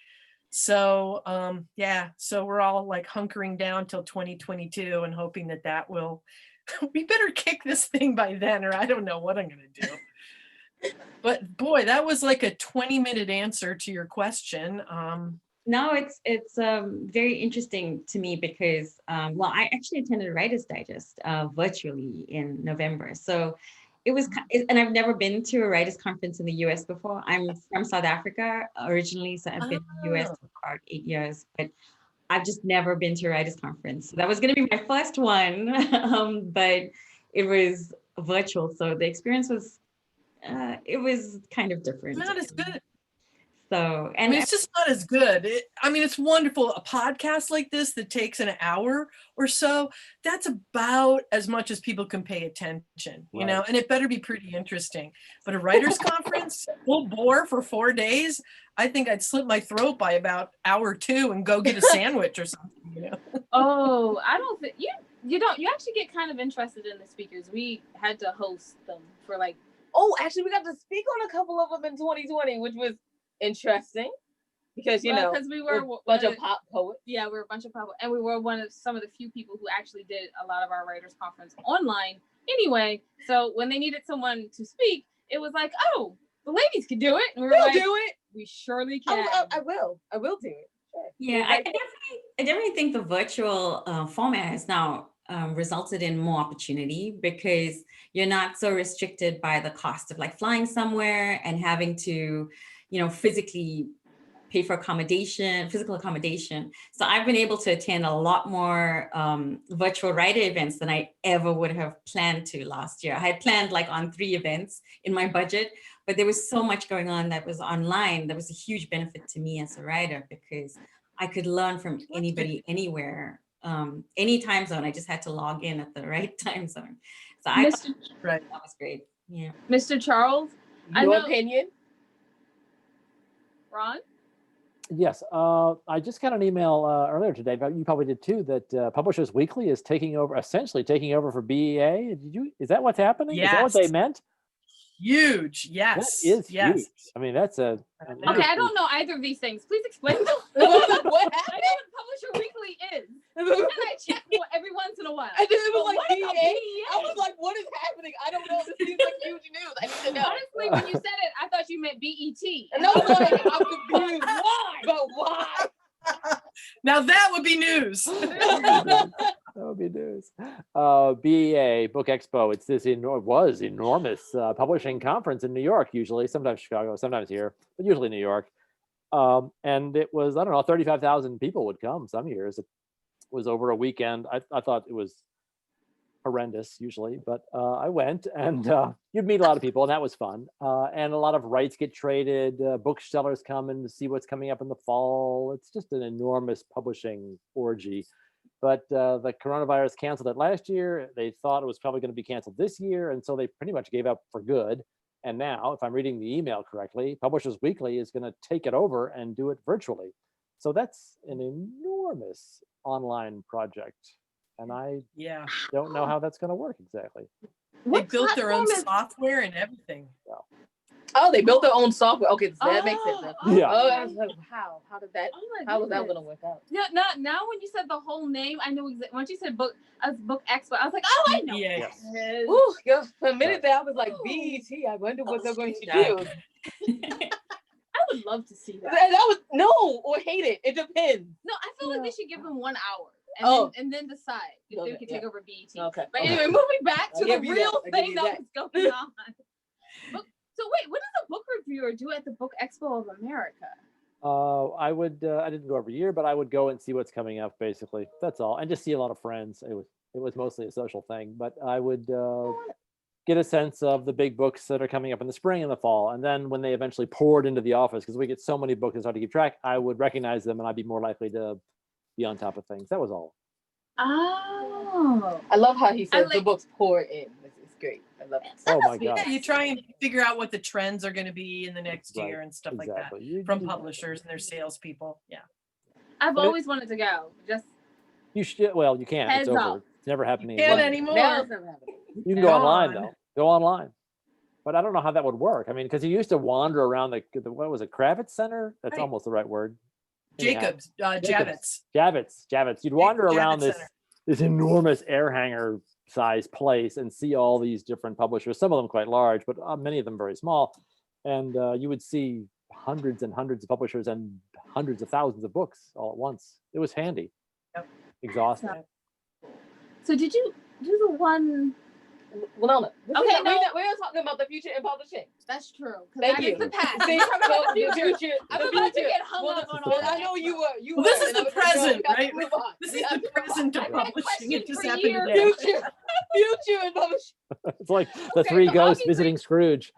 So so we're all hunkering down till 2022 and hoping that will, we better kick this thing by then, or I don't know what I'm going to do. But boy, that was like a 20-minute answer to your question. No, it's very interesting to me because, I actually attended a Writer's Digest virtually in November. So it was, and I've never been to a writers conference in the US before. I'm from South Africa originally, so I've been in the US for about 8 years, but I've just never been to a writers conference. So that was going to be my first one, but it was virtual. So the experience was, it was kind of different. Not as good. So, I and mean, it's just not as good. It's wonderful. A podcast like this that takes an hour or so, that's about as much as people can pay attention, you know, and it better be pretty interesting. But a writer's conference, full bore for 4 days, I think I'd slit my throat by about hour 2 and go get a sandwich or something, you know. Oh, I don't think you actually get kind of interested in the speakers. We had to host them for like. Oh, actually, we got to speak on a couple of them in 2020, which was interesting because because we were a bunch of pop poets. Yeah, we were a bunch of pop, and we were some of the few people who actually did a lot of our writers conference online anyway. So when they needed someone to speak, it was like, oh, the ladies can do it, and we were like, do it. We surely can. I will do it. Sure. yeah, I definitely think the virtual format has now resulted in more opportunity because you're not so restricted by the cost of like flying somewhere and having to, physically pay for physical accommodation. So I've been able to attend a lot more virtual writer events than I ever would have planned to last year. I had planned like on 3 events in my budget, but there was so much going on that was online. That was a huge benefit to me as a writer because I could learn from anybody, anywhere, any time zone. I just had to log in at the right time zone. So I thought that was great. Yeah. Mr. Charles, Your opinion? Ron? Yes, I just got an email earlier today, but you probably did too, that Publishers Weekly is essentially taking over for BEA. Is that what's happening? Yes. Is that what they meant? Huge, yes. That is yes. huge. I mean, that's Okay, I don't know either of these things. Please explain them. What happened? I know what Publisher Weekly is. And I check every once in a while. I did it was like what is a BEA. BEA? I was like, what is happening? I don't know. This seems like huge news. I need to know. Honestly, when you said it, I thought you meant BET. And I was like, I'm confused. Why? But why? Now that would be news. That would be news. BEA, Book Expo. It's this was enormous publishing conference in New York, usually, sometimes Chicago, sometimes here, but usually New York. And it was, 35,000 people would come some years. It was over a weekend. I thought it was horrendous usually, but I went, and you'd meet a lot of people, and that was fun. And a lot of rights get traded. Booksellers come and see what's coming up in the fall. It's just an enormous publishing orgy. But the coronavirus canceled it last year. They thought it was probably going to be canceled this year, and so they pretty much gave up for good. And now, if I'm reading the email correctly, Publishers Weekly is going to take it over and do it virtually. So that's an enormous online project. And I don't know how that's going to work exactly. They built their own software and everything. Yeah. Oh, they built their own software. Okay, so that makes sense. Yeah. Oh, I was like, how did that? How was that going to work out? No, now when you said the whole name, I knew exactly. Once you said Book Expo, I was like, oh, I know. Yeah. Ooh, yeah, for a minute there, I was like, BET. I wonder what they're going to do. I would love to see that. That was no or hate it. It depends. No, I feel like they should give them 1 hour. And then decide if they could take over BET. Okay. But anyway, moving back to the real thing that was going on. So wait, what does a book reviewer do at the Book Expo of America? I didn't go every year, but I would go and see what's coming up, basically. That's all. And just see a lot of friends. It was mostly a social thing, but I would get a sense of the big books that are coming up in the spring and the fall. And then when they eventually poured into the office, because we get so many books, it's hard to keep track, I would recognize them and I'd be more likely to be on top of things. That was all. Oh. I love how he says the books pour in. It's great. I love it. Oh my God. Yeah, you try and figure out what the trends are going to be in the next year and stuff like that from publishers and their salespeople. Yeah. I've always wanted to go. Just you should. Well, you can't. It's over. Up. It's never happening. Can't anymore. You can go online though. Go online. But I don't know how that would work. I mean, because you used to wander around the what was it, Kravitz Center? That's almost the right word. Javits. Javits. You'd wander around this enormous air hangar size place and see all these different publishers, some of them quite large, but many of them very small. And you would see hundreds and hundreds of publishers and hundreds of thousands of books all at once. It was handy. Yep. Exhausting. So did you do the one? Well, no. Okay, we're talking about the future in publishing. That's true. Thank you. It's the past. See, the future. I'm about to get hung up on all that. I know you were. Well, this is the present, right? This is the present of publishing. It just happened today. Future in publishing. It's like the three ghosts visiting Scrooge.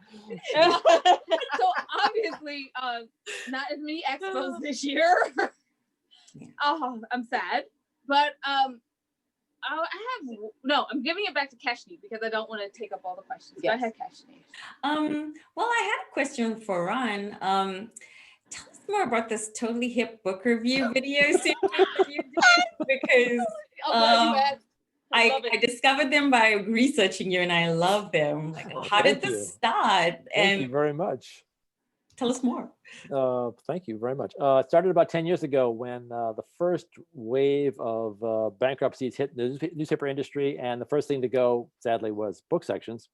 So obviously, not as many expos this year. Oh, I'm sad. But I'm giving it back to Kashni because I don't want to take up all the questions. Yes. Go ahead, Kashni. Well, I had a question for Ron. Tell us more about this totally hip book review video series that you did, because I'm glad you asked. I discovered them by researching you, and I love them. Like, how did Thank this you. start? Thank you And very much. tell us more. Thank you very much. It started about 10 years ago when the first wave of bankruptcies hit the newspaper industry, and the first thing to go, sadly, was book sections.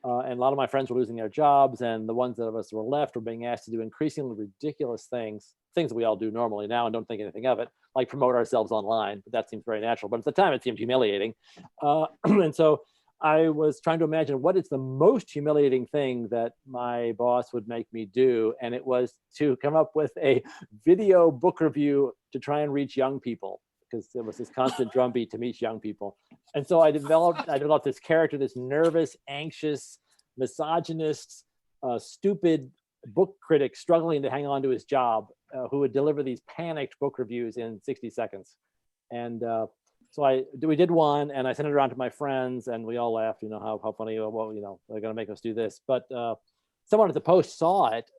And a lot of my friends were losing their jobs, and the ones of us who were left were being asked to do increasingly ridiculous things that we all do normally now and don't think anything of it, like promote ourselves online. But that seems very natural. But at the time, it seemed humiliating. And so I was trying to imagine what is the most humiliating thing that my boss would make me do. And it was to come up with a video book review to try and reach young people, because there was this constant drumbeat to meet young people. And so I developed this character, this nervous, anxious, misogynist, stupid book critic struggling to hang on to his job, who would deliver these panicked book reviews in 60 seconds. And so we did one, and I sent it around to my friends, and we all laughed, how funny, well, they're gonna make us do this. But someone at the Post saw it,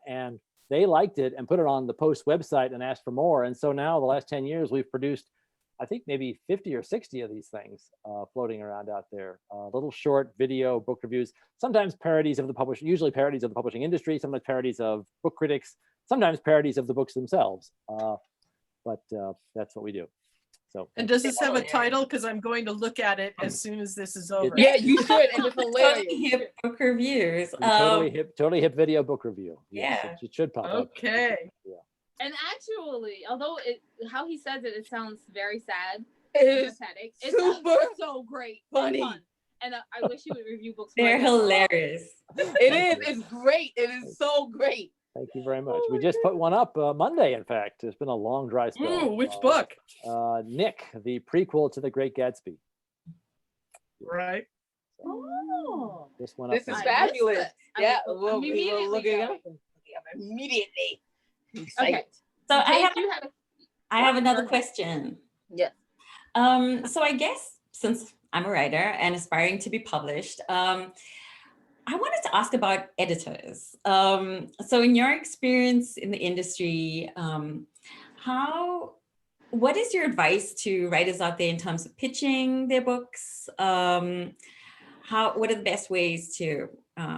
and they liked it and put it on the Post website and asked for more. And so now the last 10 years, we've produced, I think, maybe 50 or 60 of these things floating around out there. Little short video book reviews, sometimes parodies of the publishing, usually parodies of the publishing industry, sometimes parodies of book critics, sometimes parodies of the books themselves. But that's what we do. So. And does this have a title? Because I'm going to look at it as soon as this is over. Yeah, you should, and it's hilarious. Totally hip book reviews. Totally hip video book review. Yes, Yeah. it should pop up. Okay. Yeah. And actually, although how he says it sounds very sad, It's pathetic. super It's so great, funny. and fun. And I wish you would review books. They're more. hilarious. It is. It's great. It is so great. Thank you very much. We just put one up Monday, in fact. It's been a long dry spell. Ooh, which book? Nick, the prequel to The Great Gatsby. Right. Oh, This one up. This is there. fabulous. I'm Yeah, I'm we'll immediately look it up. going. Immediately. Okay. So Jace, I have another question. Yes. So I guess since I'm a writer and aspiring to be published, I wanted to ask about editors. So in your experience in the industry, what is your advice to writers out there in terms of pitching their books? What are the best ways to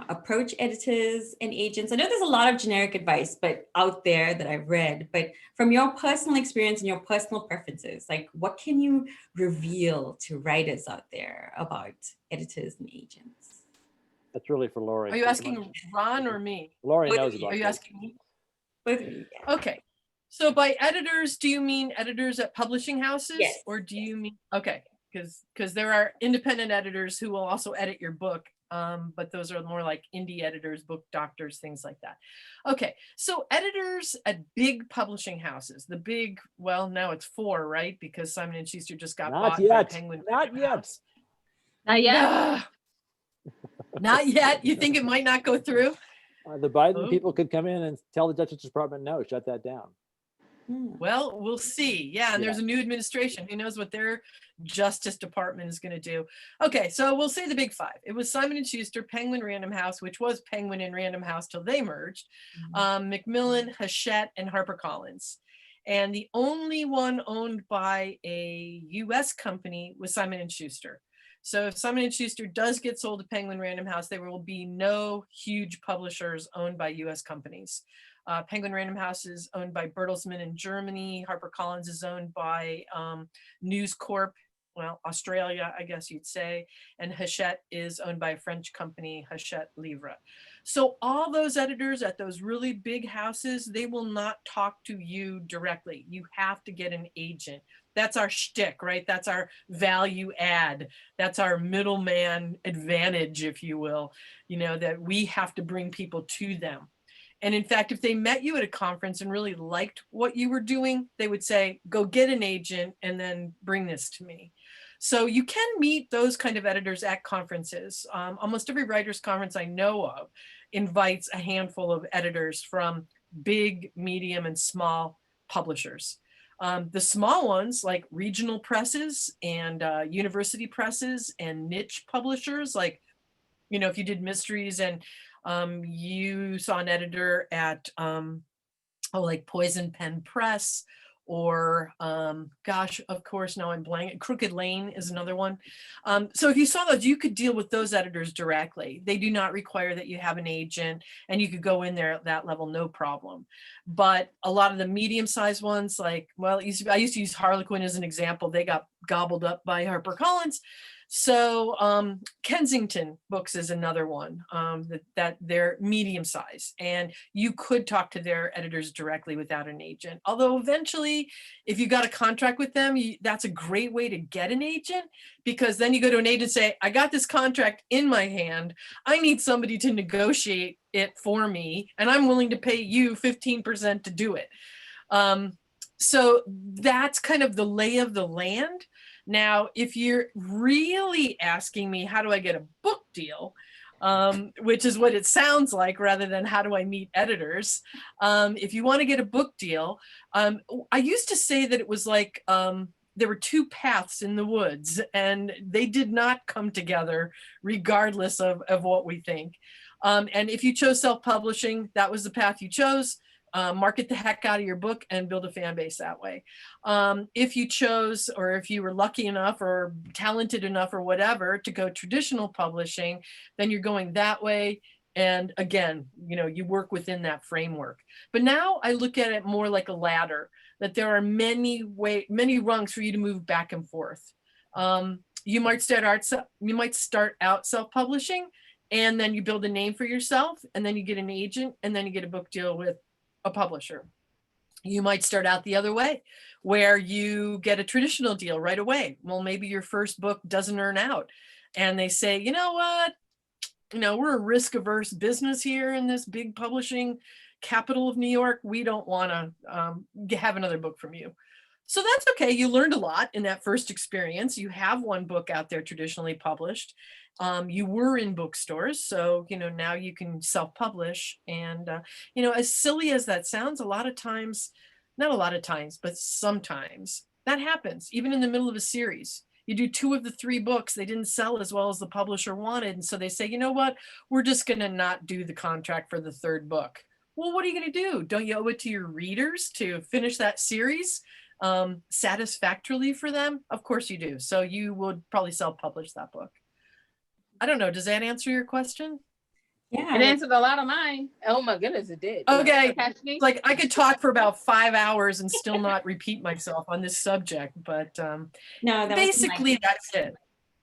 approach editors and agents? I know there's a lot of generic advice out there that I've read, but from your personal experience and your personal preferences, like what can you reveal to writers out there about editors and agents? That's really for Laurie. Are you asking Ron or me? Laurie Both knows of you. about Are you this. asking me? Both of you, yeah. Okay. So by editors, do you mean editors at publishing houses? Yes. Or do you mean, okay, because there are independent editors who will also edit your book, but those are more like indie editors, book doctors, things like that. Okay, so editors at big publishing houses, the big, well, now it's 4, right? Because Simon & Schuster just got Not bought by yet. Penguin. Not yet. House. Not yet. Ah, not yet. You think it might not go through? The Biden Oh. people could come in and tell the Justice Department, no, shut that down. Well, we'll see. Yeah, and there's a new administration. Who knows what their Justice Department is going to do? Okay, so we'll say the big 5. It was Simon & Schuster, Penguin Random House, which was Penguin and Random House till they merged, Macmillan, Hachette, and HarperCollins. And the only one owned by a U.S. company was Simon & Schuster. So if Simon & Schuster does get sold to Penguin Random House, there will be no huge publishers owned by U.S. companies. Penguin Random House is owned by Bertelsmann in Germany. HarperCollins is owned by News Corp, well, Australia, I guess you'd say. And Hachette is owned by a French company, Hachette Livre. So all those editors at those really big houses, they will not talk to you directly. You have to get an agent. That's our shtick, right? That's our value add. That's our middleman advantage, if you will, that we have to bring people to them. And in fact, if they met you at a conference and really liked what you were doing, they would say, go get an agent and then bring this to me. So you can meet those kind of editors at conferences. Almost every writer's conference I know of invites a handful of editors from big, medium, and small publishers. The small ones, like regional presses and university presses and niche publishers, like, you know, if you did mysteries and you saw an editor at like Poison Pen Press, or gosh, of course, now I'm blanking. Crooked Lane is another one. So if you saw those, you could deal with those editors directly. They do not require that you have an agent, and you could go in there at that level, no problem. But a lot of the medium-sized ones, like, well, I used to use Harlequin as an example. They got gobbled up by HarperCollins. So Kensington Books is another one that they're medium size, and you could talk to their editors directly without an agent. Although eventually, if you got a contract with them, that's a great way to get an agent, because then you go to an agent and say, I got this contract in my hand. I need somebody to negotiate it for me, and I'm willing to pay you 15% to do it. So that's kind of the lay of the land. Now, if you're really asking me, how do I get a book deal, which is what it sounds like rather than how do I meet editors? If you want to get a book deal, I used to say that it was like there were two paths in the woods, and they did not come together regardless of what we think. And if you chose self-publishing, that was the path you chose. Market the heck out of your book and build a fan base that way. If you chose, or if you were lucky enough or talented enough or whatever to go traditional publishing, then you're going that way. And again, you know, you work within that framework. But now I look at it more like a ladder, that there are many rungs for you to move back and forth. You might start out self-publishing, and then you build a name for yourself, and then you get an agent, and then you get a book deal with a publisher. You might start out the other way, where you get a traditional deal right away. Well, maybe your first book doesn't earn out, and they say, you know what, you know, we're a risk-averse business here in this big publishing capital of New York. We don't want to have another book from you. So that's okay. You learned a lot in that first experience. You have one book out there traditionally published. You were in bookstores, so, you know, now you can self-publish. And, you know, as silly as that sounds, a lot of times, not a lot of times, but sometimes that happens, even in the middle of a series. You do 2 of the 3 books, they didn't sell as well as the publisher wanted. And so they say, you know what, we're just going to not do the contract for the 3rd book. Well, what are you going to do? Don't you owe it to your readers to finish that series satisfactorily for them? Of course you do. So you would probably self-publish that book. I don't know. Does that answer your question? Yeah. It answered a lot of mine. Oh my goodness, it did. Okay. Catch me? Like, I could talk for about 5 hours and still not repeat myself on this subject, but No, that basically that's it.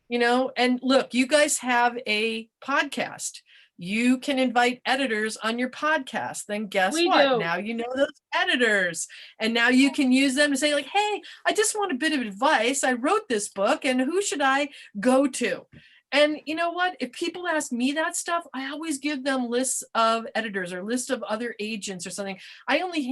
You know, and look, you guys have a podcast. You can invite editors on your podcast. Then guess what? do. Now you know those editors, and now you can use them to say, like, hey, I just want a bit of advice. I wrote this book, and who should I go to? And you know what? If people ask me that stuff, I always give them lists of editors or lists of other agents or something. I only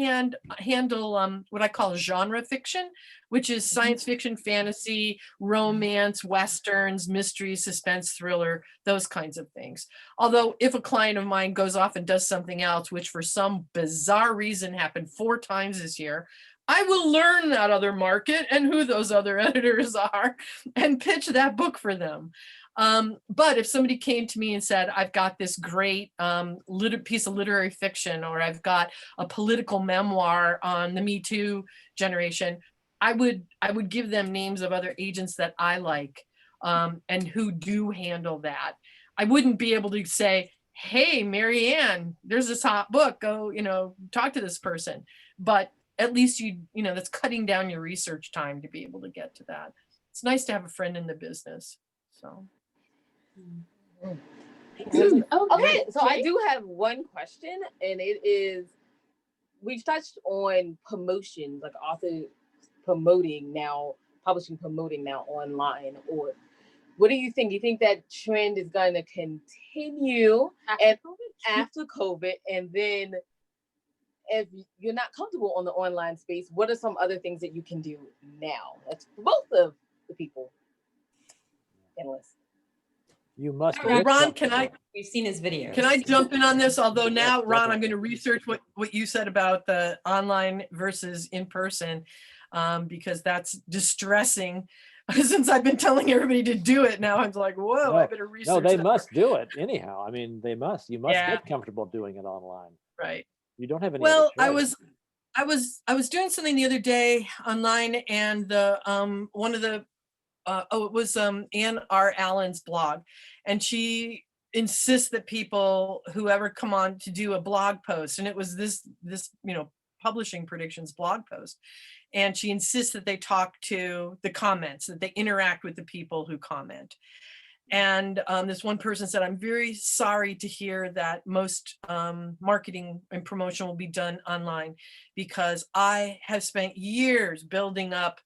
handle what I call genre fiction, which is science fiction, fantasy, romance, westerns, mystery, suspense, thriller, those kinds of things. Although if a client of mine goes off and does something else, which for some bizarre reason happened 4 times this year, I will learn that other market and who those other editors are and pitch that book for them. But if somebody came to me and said, I've got this great piece of literary fiction, or I've got a political memoir on the Me Too generation, I would give them names of other agents that I like and who do handle that. I wouldn't be able to say, hey, Marianne, there's this hot book, go, you know, talk to this person. But at least you know, that's cutting down your research time to be able to get to that. It's nice to have a friend in the business. So. Okay, so I do have one question, and it is, we've touched on promotion, like author promoting now, publishing promoting now online, or what do you think? You think that trend is going to continue after COVID? And then if you're not comfortable on the online space, what are some other things that you can do now? That's for both of the people. Endless. You must. Well, get Ron, comfortable. We've seen his videos. can I jump in on this? Although now, Yes, Ron, I'm going definitely. to research what you said about the online versus in person, because that's distressing. Since I've been telling everybody to do it, now I'm like, whoa, I better research. No, they that. must do it anyhow. I mean, they must. You must Yeah. get comfortable doing it online. Right. You don't have any. Well, other I choice. was doing something the other day online, and the one of the it was Ann R. Allen's blog, and she insists that people whoever come on to do a blog post, and it was this publishing predictions blog post, and she insists that they talk to the comments, that they interact with the people who comment. And this one person said, I'm very sorry to hear that most marketing and promotion will be done online, because I have spent years building up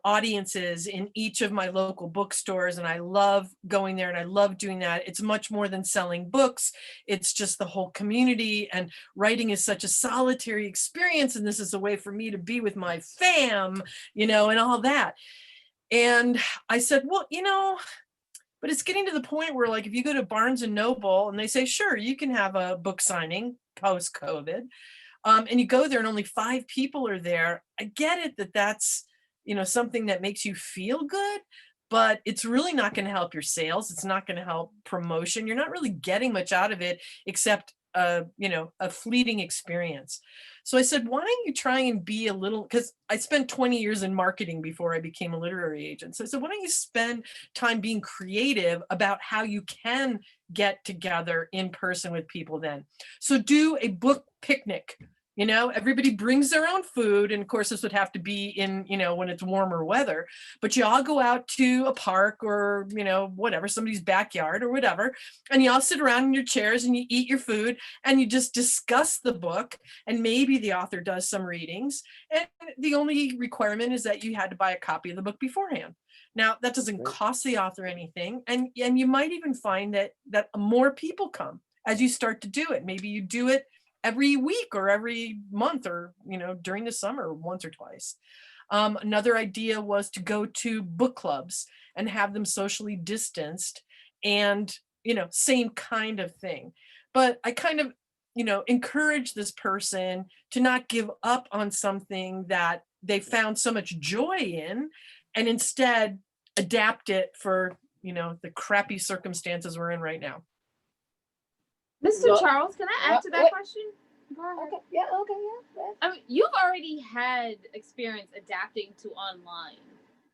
audiences in each of my local bookstores, and I love going there and I love doing that. It's much more than selling books. It's just the whole community, and writing is such a solitary experience, and this is a way for me to be with my fam, and all that. And I said, well, but it's getting to the point where, like, if you go to Barnes and Noble and they say, sure, you can have a book signing post COVID, and you go there and only 5 people are there. I get it that that's, something that makes you feel good, but it's really not going to help your sales. It's not going to help promotion. You're not really getting much out of it except, a fleeting experience. So I said, why don't you try and be a little, because I spent 20 years in marketing before I became a literary agent. So I said, why don't you spend time being creative about how you can get together in person with people then? So do a book picnic. Everybody brings their own food. And of course, this would have to be in, when it's warmer weather, but you all go out to a park or, whatever, somebody's backyard or whatever. And you all sit around in your chairs and you eat your food and you just discuss the book. And maybe the author does some readings. And the only requirement is that you had to buy a copy of the book beforehand. Now, that doesn't cost the author anything. And you might even find that more people come as you start to do it. Maybe you do it every week or every month, or during the summer once or twice. Another idea was to go to book clubs and have them socially distanced, and same kind of thing. But I kind of encourage this person to not give up on something that they found so much joy in, and instead adapt it for the crappy circumstances we're in right now. Mr. Charles, can I add to that question? Go ahead. Okay. Yeah. I mean, you've already had experience adapting to online,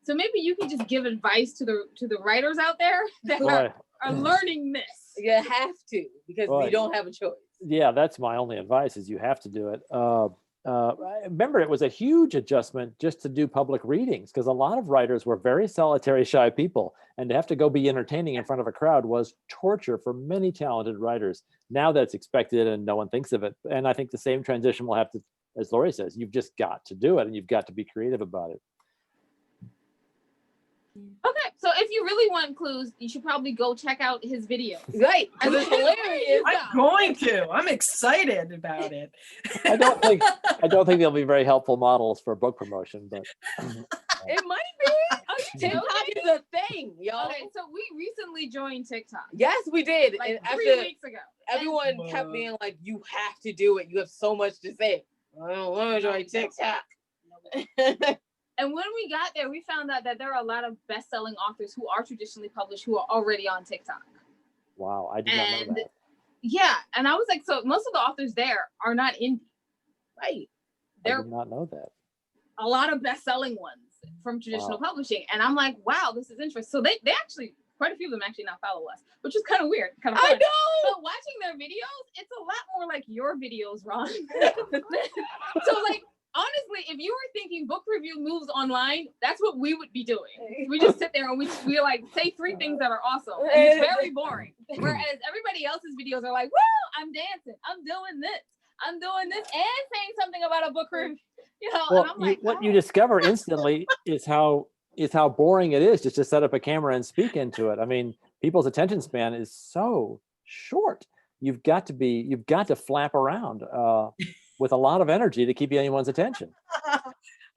so maybe you can just give advice to the writers out there that are learning this. You have to, because you don't have a choice. Yeah, that's my only advice: is you have to do it. I remember it was a huge adjustment just to do public readings, because a lot of writers were very solitary, shy people, and to have to go be entertaining in front of a crowd was torture for many talented writers. Now that's expected and no one thinks of it. And I think the same transition will have to, as Laurie says, you've just got to do it and you've got to be creative about it. Okay, so if you really want clues, you should probably go check out his video. Right, because it's hilarious. I'm going to. I'm excited about it. I don't think they'll be very helpful models for book promotion, but it might be. TikTok is a thing, y'all. Okay, so we recently joined TikTok. Yes, we did. Like and 3 weeks ago. Everyone kept being like, "You have to do it. You have so much to say." I don't want to join TikTok. And when we got there, we found out that there are a lot of best-selling authors who are traditionally published who are already on TikTok. Wow, I did not know that. Yeah, and I was like, so most of the authors there are not indie, right? I did not know that. A lot of best-selling ones from traditional publishing, and I'm like, wow, this is interesting. So they actually, quite a few of them actually now follow us, which is kind of weird, kind of fun. I know. But watching their videos, it's a lot more like your videos, Ron. So like, honestly, if you were thinking book review moves online, that's what we would be doing. We just sit there and we like say 3 things that are awesome. And it's very boring. Whereas everybody else's videos are like, woo, I'm dancing, I'm doing this, and saying something about a book review. Well, and I'm like, what you discover instantly is how boring it is just to set up a camera and speak into it. I mean, people's attention span is so short. You've got to flap around with a lot of energy to keep anyone's attention.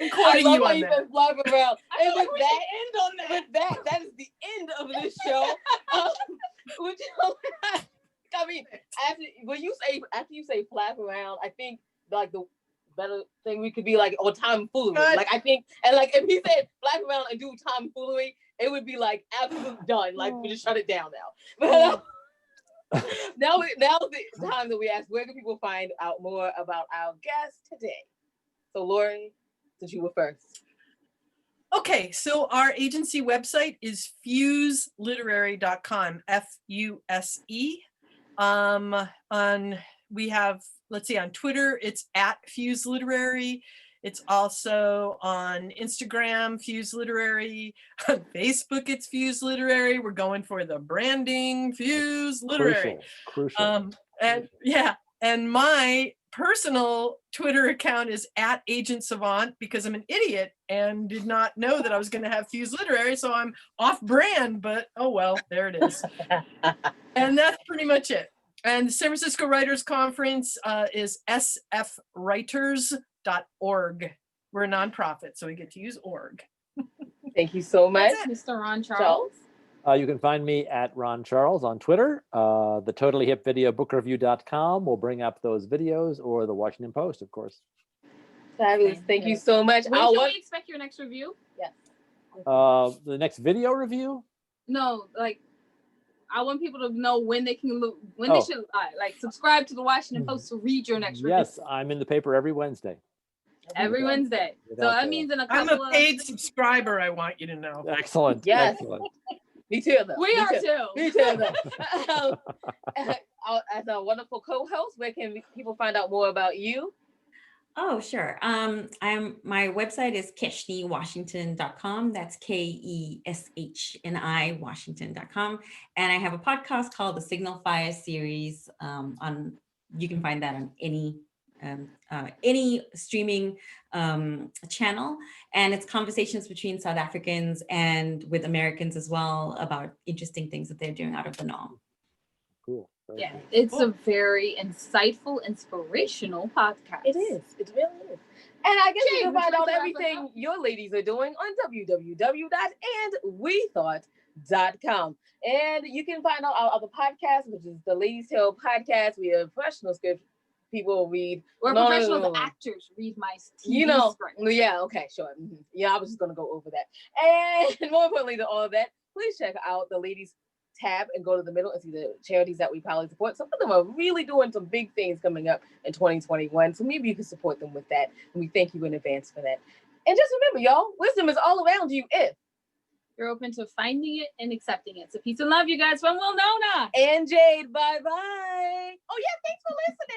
I'm I quoting love you how on you that. said fly around. I And feel like with we should that, end on that. with that is the end of this show. Would you, I mean, after you say flap around, I think like the better thing we could be like, or tomfoolery. Good. Like I think, and like if he said flap around and do tomfoolery, it would be like absolute done. Like we just shut it down now. But now's the time that we ask, where can people find out more about our guest today? So Laurie, since you were first. Okay, so our agency website is fuseliterary.com, Fuse. We have, let's see, on Twitter, it's @FuseLiterary. It's also on Instagram, Fuse Literary. On Facebook, it's Fuse Literary. We're going for the branding, Fuse Literary. Crucial. And my personal Twitter account is @AgentSavant because I'm an idiot and did not know that I was going to have Fuse Literary, so I'm off brand, but oh well, there it is. And that's pretty much it. And the San Francisco Writers Conference is sfwriters.org. We're a nonprofit, so we get to use org. Thank you so much, Mr. Ron Charles. You can find me at Ron Charles on Twitter. The Totally Hip Video Bookreview.com will bring up those videos, or the Washington Post, of course. Fabulous. Thank you so much. When can we expect your next review? Yes. The next video review? No, like I want people to know when they can look, when they should like subscribe to the Washington Post to read your next review. Yes, I'm in the paper every Wednesday. Every Wednesday. So that means in a couple I'm a paid subscriber, I want you to know. Excellent. Yes. Excellent. Me too, though. We are too. Me too, though. As a wonderful co-host, where can people find out more about you? Oh, sure. My website is keshnywashington.com. That's KESHNI Washington.com. And I have a podcast called the Signal Fire series. You can find that on any streaming channel, and it's conversations between South Africans and with Americans as well about interesting things that they're doing out of the norm. Cool. Yeah, it's a very insightful, inspirational podcast. It is. It really is. And I guess you can Would you find out like to wrap us everything up? your ladies are doing on www.andwethought.com. And you can find out our other podcast, which is the Ladies Tale Podcast. We have professional script people read. We're professional actors. Read my TV script. Yeah, okay, sure. Mm-hmm. Yeah, I was just going to go over that. And more importantly than all of that, please check out the Ladies tab and go to the middle and see the charities that we probably support. Some of them are really doing some big things coming up in 2021. So maybe you can support them with that. And we thank you in advance for that. And just remember, y'all, wisdom is all around you if you're open to finding it and accepting it. So peace and love, you guys, from Will Nona and Jade. Bye-bye. Oh, yeah, thanks for listening.